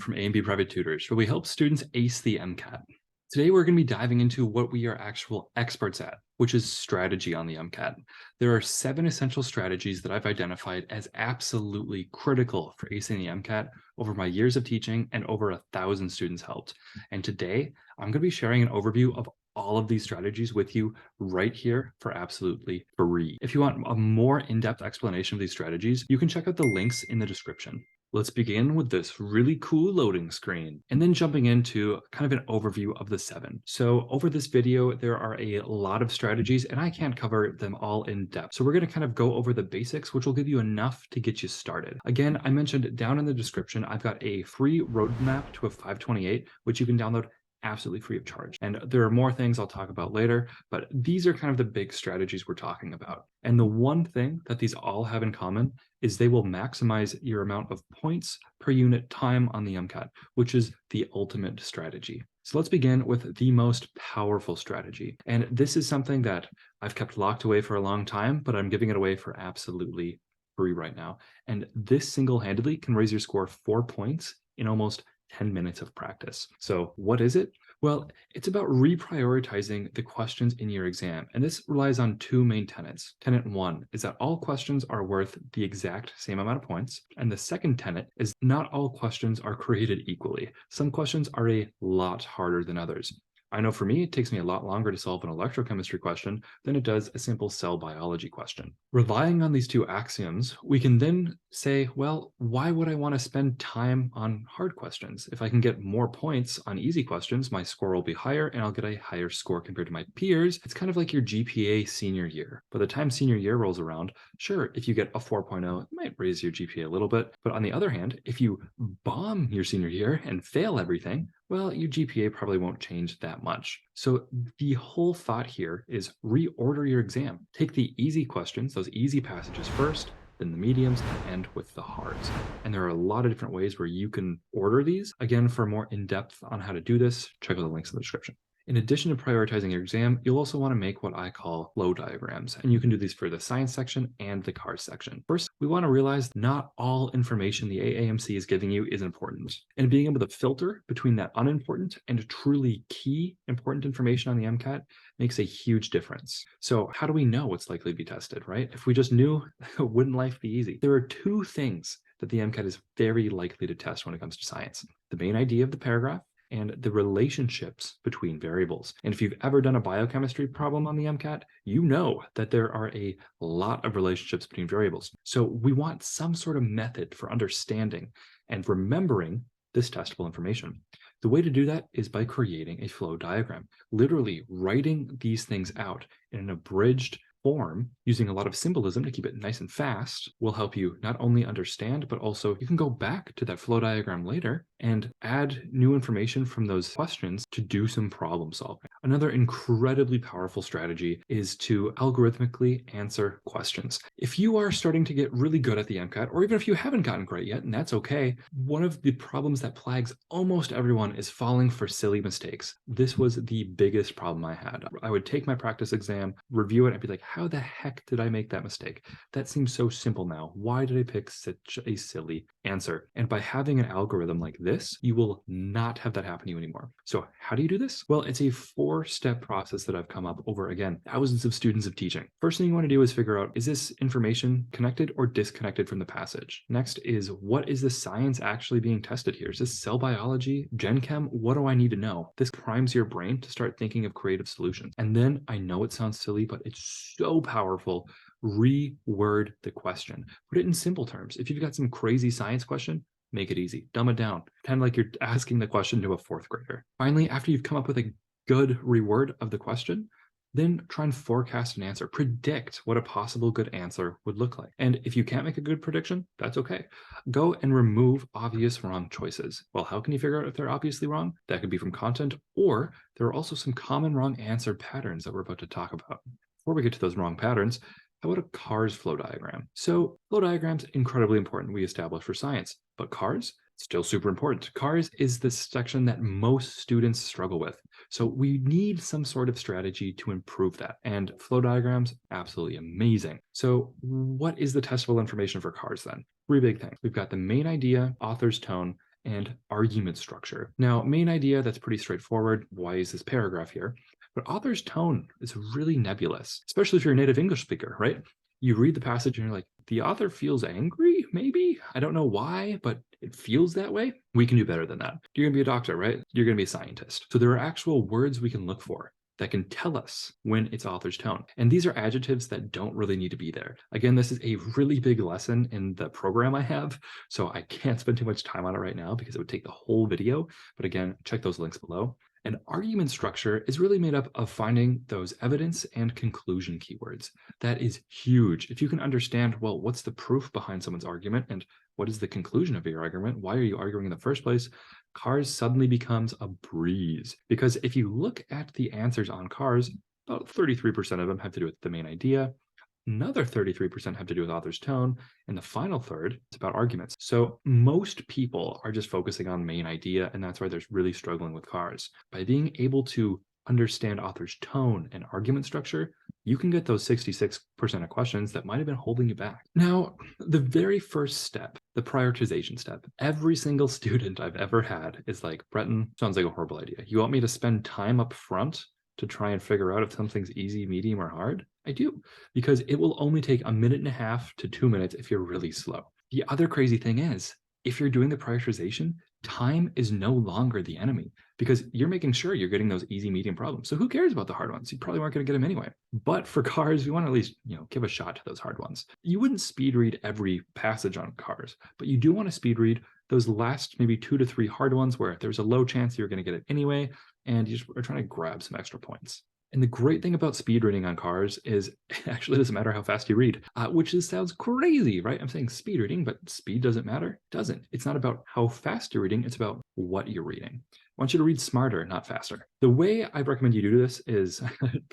from A&B Private Tutors, where we help students ace the MCAT. Today, we're going to be diving into what we are actual experts at, which is strategy on the MCAT. There are 7 essential strategies that I've identified as absolutely critical for acing the MCAT over my years of teaching and over 1,000 students helped. And today, I'm going to be sharing an overview of all of these strategies with you right here for absolutely free. If you want a more in-depth explanation of these strategies, you can check out the links in the description. Let's begin with this really cool loading screen and then jumping into kind of an overview of the 7. So over this video, there are a lot of strategies and I can't cover them all in depth. So we're going to kind of go over the basics, which will give you enough to get you started. Again, I mentioned down in the description, I've got a free roadmap to a 528, which you can download absolutely free of charge. And there are more things I'll talk about later, but these are kind of the big strategies we're talking about. And the one thing that these all have in common is they will maximize your amount of points per unit time on the MCAT, which is the ultimate strategy. So let's begin with the most powerful strategy. And this is something that I've kept locked away for a long time, but I'm giving it away for absolutely free right now. And this single-handedly can raise your score 4 points in almost 10 minutes of practice. So what is it? Well, it's about reprioritizing the questions in your exam. And this relies on 2 main tenets. Tenet 1 is that all questions are worth the exact same amount of points. And the second tenet is not all questions are created equally. Some questions are a lot harder than others. I know for me, it takes me a lot longer to solve an electrochemistry question than it does a simple cell biology question. Relying on these 2 axioms, we can then say, well, why would I want to spend time on hard questions? If I can get more points on easy questions, my score will be higher and I'll get a higher score compared to my peers. It's kind of like your GPA senior year. By the time senior year rolls around, sure, if you get a 4.0, it might raise your GPA a little bit. But on the other hand, if you bomb your senior year and fail everything, well, your GPA probably won't change that much. So the whole thought here is reorder your exam. Take the easy questions, those easy passages first, then the mediums, and end with the hards. And there are a lot of different ways where you can order these. Again, for more in-depth on how to do this, check out the links in the description. In addition to prioritizing your exam, you'll also want to make what I call flow diagrams, and you can do these for the science section and the cars section. First, we want to realize not all information the AAMC is giving you is important, and being able to filter between that unimportant and truly key important information on the MCAT makes a huge difference. So how do we know what's likely to be tested, right? If we just knew, wouldn't life be easy? There are 2 things that the MCAT is very likely to test when it comes to science: the main idea of the paragraph and the relationships between variables. And if you've ever done a biochemistry problem on the MCAT, you know that there are a lot of relationships between variables. So we want some sort of method for understanding and remembering this testable information. The way to do that is by creating a flow diagram, literally writing these things out in an abridged form using a lot of symbolism to keep it nice and fast will help you not only understand, but also you can go back to that flow diagram later and add new information from those questions to do some problem solving. Another incredibly powerful strategy is to algorithmically answer questions. If you are starting to get really good at the MCAT, or even if you haven't gotten great yet, and that's okay, one of the problems that plagues almost everyone is falling for silly mistakes. This was the biggest problem I had. I would take my practice exam, review it, and be like, how the heck did I make that mistake? That seems so simple now. Why did I pick such a silly answer? And by having an algorithm like this, you will not have that happen to you anymore. So how do you do this? Well, it's a 4-step process that I've come up over, again, thousands of students of teaching. First thing you want to do is figure out, is this information connected or disconnected from the passage? Next is, what is the science actually being tested here? Is this cell biology, gen chem? What do I need to know? This primes your brain to start thinking of creative solutions. And then, I know it sounds silly, but it's so powerful. Reword the question. Put it in simple terms. If you've got some crazy science question, make it easy. Dumb it down. Pretend like you're asking the question to a 4th grader. Finally, after you've come up with a good reword of the question, then try and forecast an answer. Predict what a possible good answer would look like. And if you can't make a good prediction, that's okay. Go and remove obvious wrong choices. Well, how can you figure out if they're obviously wrong? That could be from content, or there are also some common wrong answer patterns that we're about to talk about. Before we get to those wrong patterns, how about a cars flow diagram? So flow diagrams, incredibly important, we established for science, but cars, still super important. Cars is the section that most students struggle with. So we need some sort of strategy to improve that. And flow diagrams, absolutely amazing. So what is the testable information for cars then? 3 big things. We've got the main idea, author's tone, and argument structure. Now, main idea, that's pretty straightforward. Why is this paragraph here? But author's tone is really nebulous, especially if you're a native English speaker, right? You read the passage and you're like, the author feels angry, maybe? I don't know why, but it feels that way. We can do better than that. You're going to be a doctor, right? You're going to be a scientist. So there are actual words we can look for that can tell us when it's author's tone. And these are adjectives that don't really need to be there. Again, this is a really big lesson in the program I have, so I can't spend too much time on it right now because it would take the whole video. But again, check those links below. An argument structure is really made up of finding those evidence and conclusion keywords. That is huge. If you can understand, well, what's the proof behind someone's argument and what is the conclusion of your argument? Why are you arguing in the first place? Cars suddenly becomes a breeze. Because if you look at the answers on Cars, about 33% of them have to do with the main idea. Another 33% have to do with author's tone, and the final third is about arguments. So most people are just focusing on main idea, and that's why they're really struggling with Cars. By being able to understand author's tone and argument structure, you can get those 66% of questions that might have been holding you back. Now, the very first step, the prioritization step, every single student I've ever had is like, Bretton, sounds like a horrible idea. You want me to spend time up front to try and figure out if something's easy, medium, or hard? I do, because it will only take 1.5 to 2 minutes if you're really slow. The other crazy thing is, if you're doing the prioritization, time is no longer the enemy because you're making sure you're getting those easy, medium problems. So who cares about the hard ones? You probably weren't going to get them anyway. But for Cars, we want to at least, give a shot to those hard ones. You wouldn't speed read every passage on Cars, but you do want to speed read those last maybe 2 to 3 hard ones where there's a low chance you're going to get it anyway, and you just are trying to grab some extra points. And the great thing about speed reading on Cars is it actually doesn't matter how fast you read, which sounds crazy, right? I'm saying speed reading, but speed doesn't matter. It doesn't. It's not about how fast you're reading. It's about what you're reading. I want you to read smarter, not faster. The way I recommend you do this is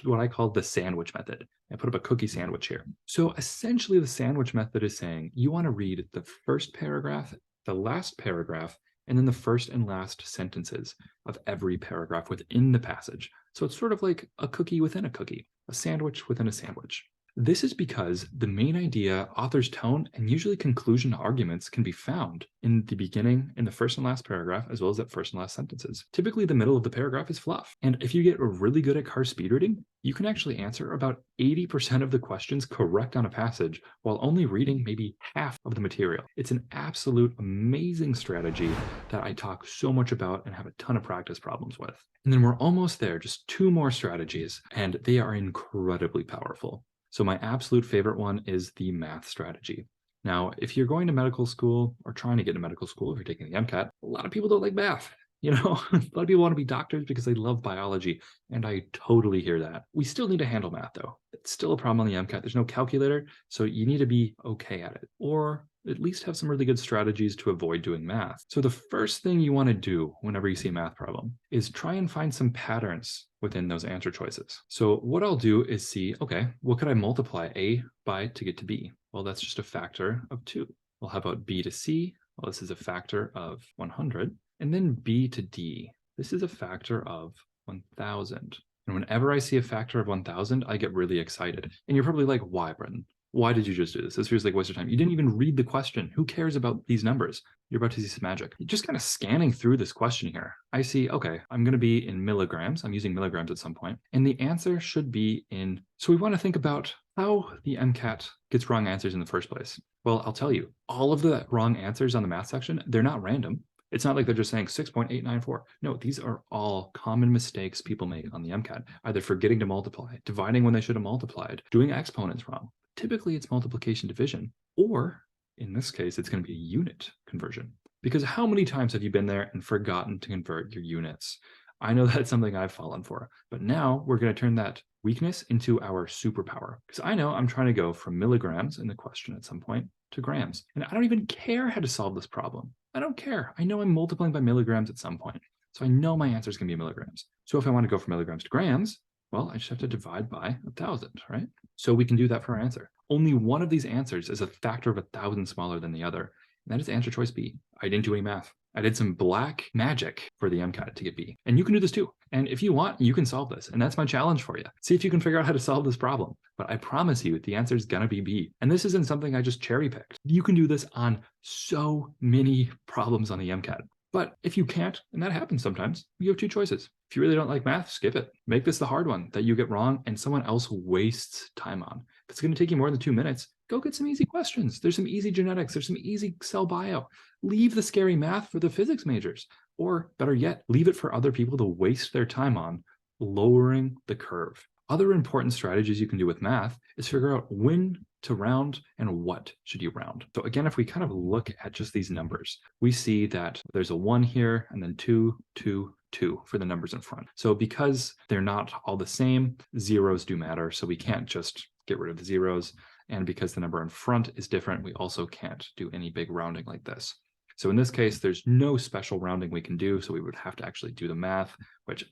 what I call the sandwich method. I put up a cookie sandwich here. So essentially the sandwich method is saying you want to read the first paragraph, the last paragraph, and then the first and last sentences of every paragraph within the passage. So it's sort of like a cookie within a cookie, a sandwich within a sandwich. This is because the main idea, author's tone, and usually conclusion to arguments can be found in the beginning, in the first and last paragraph, as well as that first and last sentences. Typically, the middle of the paragraph is fluff. And if you get really good at Cars speed reading, you can actually answer about 80% of the questions correct on a passage while only reading maybe half of the material. It's an absolute amazing strategy that I talk so much about and have a ton of practice problems with. And then we're almost there, just 2 more strategies, and they are incredibly powerful. So my absolute favorite one is the math strategy. Now, if you're going to medical school or trying to get to medical school, if you're taking the MCAT, a lot of people don't like math. A lot of people want to be doctors because they love biology, and I totally hear that. We still need to handle math, though. It's still a problem on the MCAT. There's no calculator, so you need to be okay at it, or at least have some really good strategies to avoid doing math. So the first thing you want to do whenever you see a math problem is try and find some patterns within those answer choices. So what I'll do is see, okay, what could I multiply A by to get to B? Well, that's just a factor of 2. Well, how about B to C? Well, this is a factor of 100. And then B to D, this is a factor of 1,000. And whenever I see a factor of 1,000, I get really excited. And you're probably like, why, Bretton? Why did you just do this? This feels like a waste of time. You didn't even read the question. Who cares about these numbers? You're about to see some magic. Just kind of scanning through this question here. I see, okay, I'm going to be in milligrams. I'm using milligrams at some point. And the answer should be in. So we want to think about how the MCAT gets wrong answers in the first place. Well, I'll tell you, all of the wrong answers on the math section, they're not random. It's not like they're just saying 6.894. No, these are all common mistakes people make on the MCAT, either forgetting to multiply, dividing when they should have multiplied, doing exponents wrong. Typically, it's multiplication division, or in this case, it's going to be a unit conversion. Because how many times have you been there and forgotten to convert your units? I know that's something I've fallen for, but now we're going to turn that weakness into our superpower. Because I know I'm trying to go from milligrams in the question at some point to grams, and I don't even care how to solve this problem. I don't care. I know I'm multiplying by milligrams at some point. So I know my answer is going to be milligrams. So if I want to go from milligrams to grams, well, I just have to divide by 1,000, right? So we can do that for our answer. Only one of these answers is a factor of 1,000 smaller than the other. And that is answer choice B. I didn't do any math. I did some black magic for the MCAT to get B. And you can do this too. And if you want, you can solve this. And that's my challenge for you. See if you can figure out how to solve this problem. But I promise you, the answer is going to be B. And this isn't something I just cherry picked. You can do this on so many problems on the MCAT. But if you can't, and that happens sometimes, you have two choices. If you really don't like math, skip it. Make this the hard one that you get wrong and someone else wastes time on. If it's going to take you more than 2 minutes, go get some easy questions. There's some easy genetics. There's some easy cell bio. Leave the scary math for the physics majors. Or better yet, leave it for other people to waste their time on, lowering the curve. Other important strategies you can do with math is figure out when to round and what should you round. So again, if we kind of look at just these numbers, we see that there's a 1 here and then 2, 2, 2 for the numbers in front. So because they're not all the same, zeros do matter. So we can't just get rid of the zeros. And because the number in front is different, we also can't do any big rounding like this. So in this case, there's no special rounding we can do. So we would have to actually do the math, which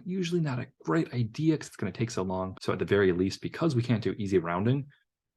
usually not a great idea because it's going to take so long. So at the very least, because we can't do easy rounding,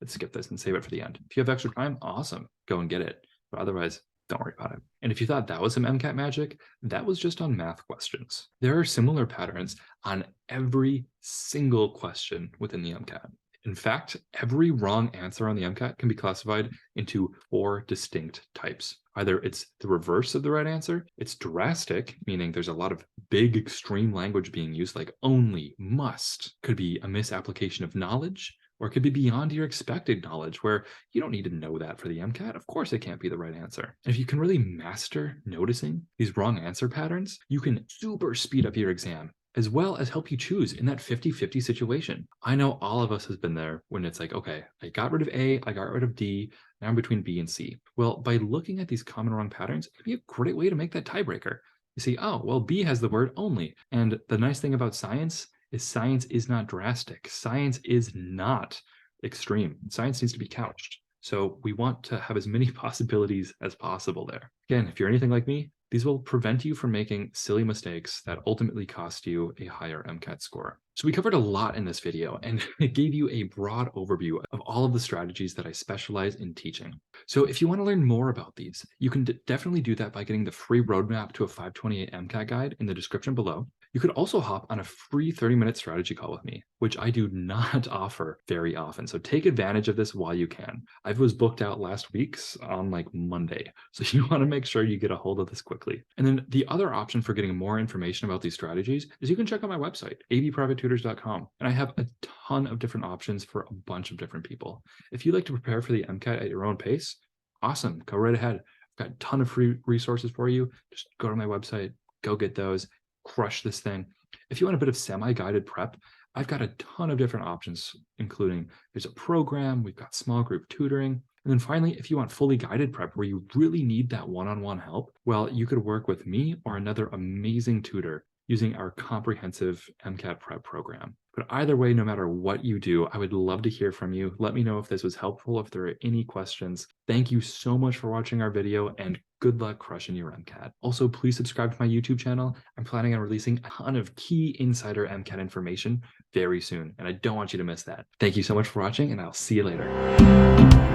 let's skip this and save it for the end. If you have extra time, awesome, go and get it. But otherwise, don't worry about it. And if you thought that was some MCAT magic, that was just on math questions. There are similar patterns on every single question within the MCAT. In fact, every wrong answer on the MCAT can be classified into 4 distinct types. Either it's the reverse of the right answer, it's drastic, meaning there's a lot of big extreme language being used like only, must, could be a misapplication of knowledge, or it could be beyond your expected knowledge where you don't need to know that for the MCAT. Of course, it can't be the right answer. And if you can really master noticing these wrong answer patterns, you can super speed up your exam as well as help you choose in that 50-50 situation. I know all of us has been there when it's like, okay, I got rid of A, I got rid of D, now I'm between B and C. Well, by looking at these common wrong patterns, it can be a great way to make that tiebreaker. You see, oh, well, B has the word only. And the nice thing about science is not drastic. Science is not extreme. Science needs to be couched. So we want to have as many possibilities as possible there. Again, if you're anything like me, these will prevent you from making silly mistakes that ultimately cost you a higher MCAT score. So we covered a lot in this video, and it gave you a broad overview of all of the strategies that I specialize in teaching. So if you want to learn more about these, you can definitely do that by getting the free roadmap to a 528 MCAT guide in the description below. You could also hop on a free 30-minute strategy call with me, which I do not offer very often. So take advantage of this while you can. I was booked out last week on like Monday. So you want to make sure you get a hold of this quickly. And then the other option for getting more information about these strategies is you can check out my website, A&BPrivateTutors.com. And I have a ton of different options for a bunch of different people. If you'd like to prepare for the MCAT at your own pace, awesome, go right ahead. I've got a ton of free resources for you. Just go to my website, go get those. Crush this thing. If you want a bit of semi-guided prep, I've got a ton of different options, including there's a program, we've got small group tutoring. And then finally, if you want fully guided prep where you really need that one-on-one help, well, you could work with me or another amazing tutor using our comprehensive MCAT prep program. But either way, no matter what you do, I would love to hear from you. Let me know if this was helpful, if there are any questions. Thank you so much for watching our video, and good luck crushing your MCAT. Also, please subscribe to my YouTube channel. I'm planning on releasing a ton of key insider MCAT information very soon, and I don't want you to miss that. Thank you so much for watching, and I'll see you later.